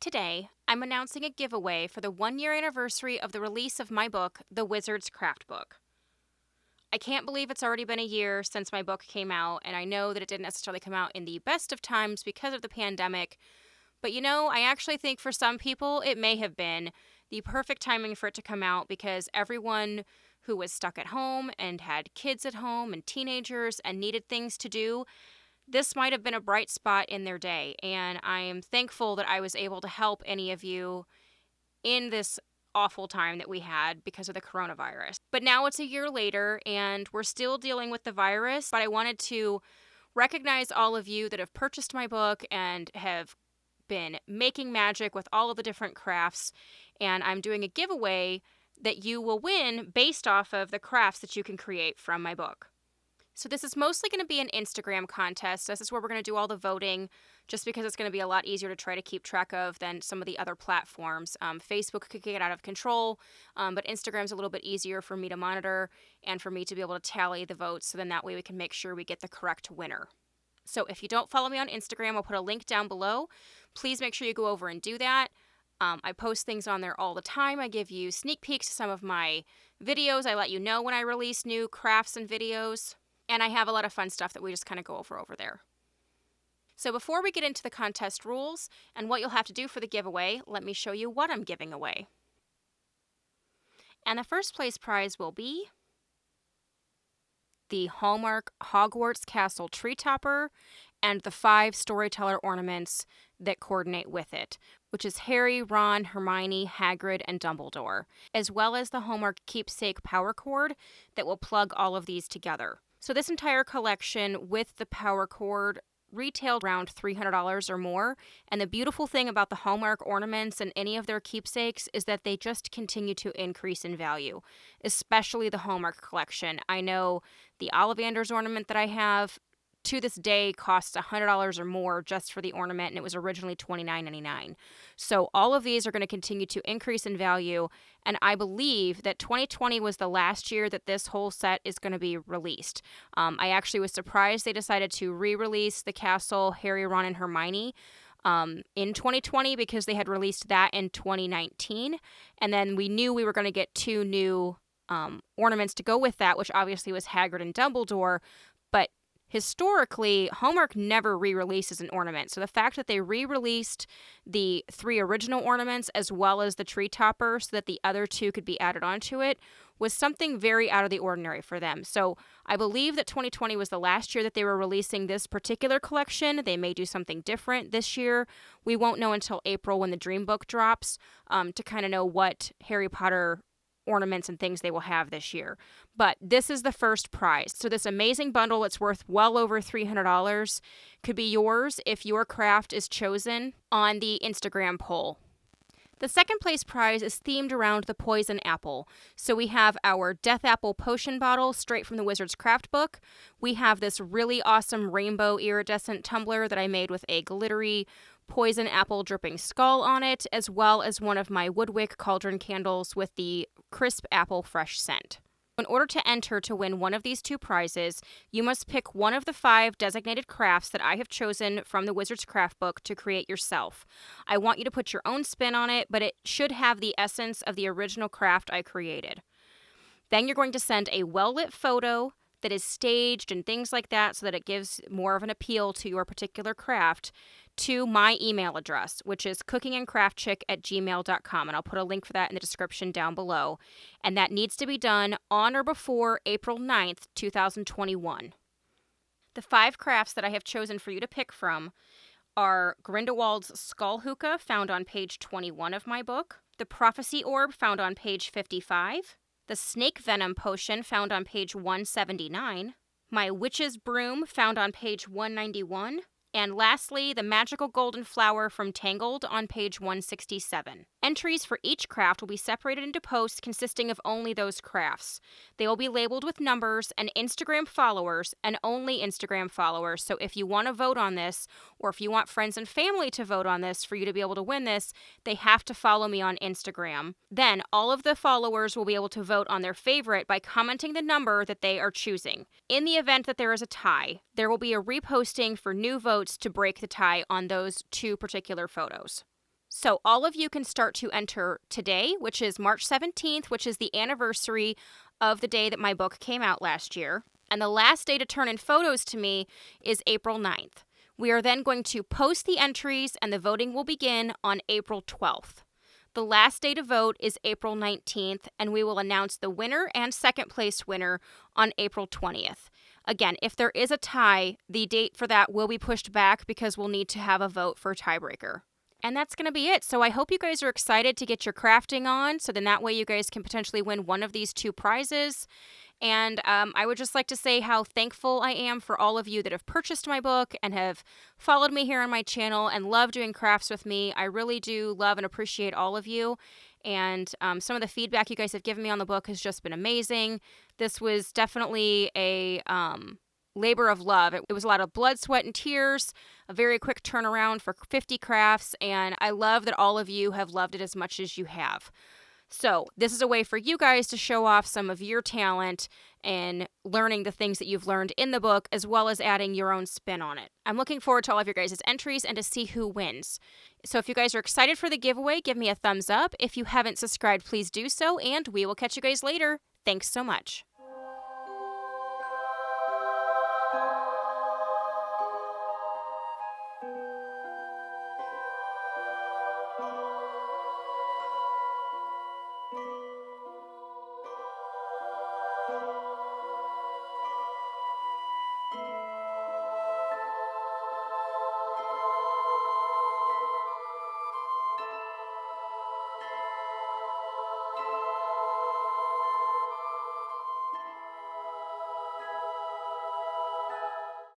Today, I'm announcing a giveaway for the 1-year anniversary of the release of my book, The Wizard's Craftbook. I can't believe it's already been a year since my book came out, and I know that it didn't necessarily come out in the best of times because of the pandemic, but I actually think for some people it may have been the perfect timing for it to come out because everyone who was stuck at home and had kids at home and teenagers and needed things to do, this might have been a bright spot in their day, and I am thankful that I was able to help any of you in this awful time that we had because of the coronavirus. But now it's a year later, and we're still dealing with the virus, but I wanted to recognize all of you that have purchased my book and have been making magic with all of the different crafts, and I'm doing a giveaway that you will win based off of the crafts that you can create from my book. So this is mostly going to be an Instagram contest. This is where we're going to do all the voting, just because it's going to be a lot easier to try to keep track of than some of the other platforms. Facebook could get out of control, but Instagram's a little bit easier for me to monitor and for me to be able to tally the votes, so then that way we can make sure we get the correct winner. So if you don't follow me on Instagram, I'll put a link down below. Please make sure you go over and do that. I post things on there all the time. I give you sneak peeks to some of my videos. I let you know when I release new crafts and videos. And I have a lot of fun stuff that we just kind of go over there. So before we get into the contest rules and what you'll have to do for the giveaway, let me show you what I'm giving away. And the first place prize will be the Hallmark Hogwarts Castle Tree Topper and the 5 Storyteller ornaments that coordinate with it, which is Harry, Ron, Hermione, Hagrid, and Dumbledore, as well as the Hallmark Keepsake Power Cord that will plug all of these together. So this entire collection with the power cord retailed around $300 or more, and the beautiful thing about the Hallmark ornaments and any of their keepsakes is that they just continue to increase in value, especially the Hallmark collection. I know the Ollivanders ornament that I have to this day costs $100 or more just for the ornament, and it was originally $29.99. So all of these are going to continue to increase in value, and I believe that 2020 was the last year that this whole set is going to be released. I actually was surprised they decided to re-release the Castle, Harry, Ron, and Hermione in 2020 because they had released that in 2019, and then we knew we were going to get 2 new ornaments to go with that, which obviously was Hagrid and Dumbledore, but historically, Hallmark never re-releases an ornament. So the fact that they re-released the 3 original ornaments as well as the tree topper so that the other 2 could be added onto it was something very out of the ordinary for them. So I believe that 2020 was the last year that they were releasing this particular collection. They may do something different this year. We won't know until April when the Dream Book drops to kind of know what Harry Potter ornaments and things they will have this year. But this is the first prize. So this amazing bundle that's worth well over $300 could be yours if your craft is chosen on the Instagram poll. The second place prize is themed around the poison apple. So we have our Death Apple potion bottle straight from the Wizard's Craftbook. We have this really awesome rainbow iridescent tumbler that I made with a glittery poison apple dripping skull on it, as well as one of my Woodwick cauldron candles with the crisp apple fresh scent. In order to enter to win one of these 2 prizes, you must pick one of the 5 designated crafts that I have chosen from the Wizard's Craftbook to create yourself. I want you to put your own spin on it, but it should have the essence of the original craft I created. Then you're going to send a well-lit photo that is staged and things like that so that it gives more of an appeal to your particular craft to my email address, which is cookingandcraftchick@gmail.com, and I'll put a link for that in the description down below. And that needs to be done on or before April 9th, 2021. The 5 crafts that I have chosen for you to pick from are Grindelwald's Skull Hookah, found on page 21 of my book, the Prophecy Orb, found on page 55, the Snake Venom Potion, found on page 179, my Witch's Broom, found on page 191, and lastly, the Magical Golden Flower from Tangled on page 167. Entries for each craft will be separated into posts consisting of only those crafts. They will be labeled with numbers and Instagram followers, and only Instagram followers. So if you want to vote on this, or if you want friends and family to vote on this for you to be able to win this, they have to follow me on Instagram. Then all of the followers will be able to vote on their favorite by commenting the number that they are choosing. In the event that there is a tie, there will be a reposting for new votes to break the tie on those 2 particular photos. So all of you can start to enter today, which is March 17th, which is the anniversary of the day that my book came out last year. And the last day to turn in photos to me is April 9th. We are then going to post the entries and the voting will begin on April 12th. The last day to vote is April 19th, and we will announce the winner and second place winner on April 20th. Again, if there is a tie, the date for that will be pushed back because we'll need to have a vote for a tiebreaker. And that's going to be it. So I hope you guys are excited to get your crafting on, so then that way you guys can potentially win one of these 2 prizes. And I would just like to say how thankful I am for all of you that have purchased my book and have followed me here on my channel and love doing crafts with me. I really do love and appreciate all of you. And some of the feedback you guys have given me on the book has just been amazing. This was definitely a labor of love. It was a lot of blood, sweat, and tears, a very quick turnaround for 50 crafts, and I love that all of you have loved it as much as you have. So this is a way for you guys to show off some of your talent and learning the things that you've learned in the book, as well as adding your own spin on it. I'm looking forward to all of your guys' entries and to see who wins. So if you guys are excited for the giveaway, give me a thumbs up. If you haven't subscribed, please do so, and we will catch you guys later. Thanks so much.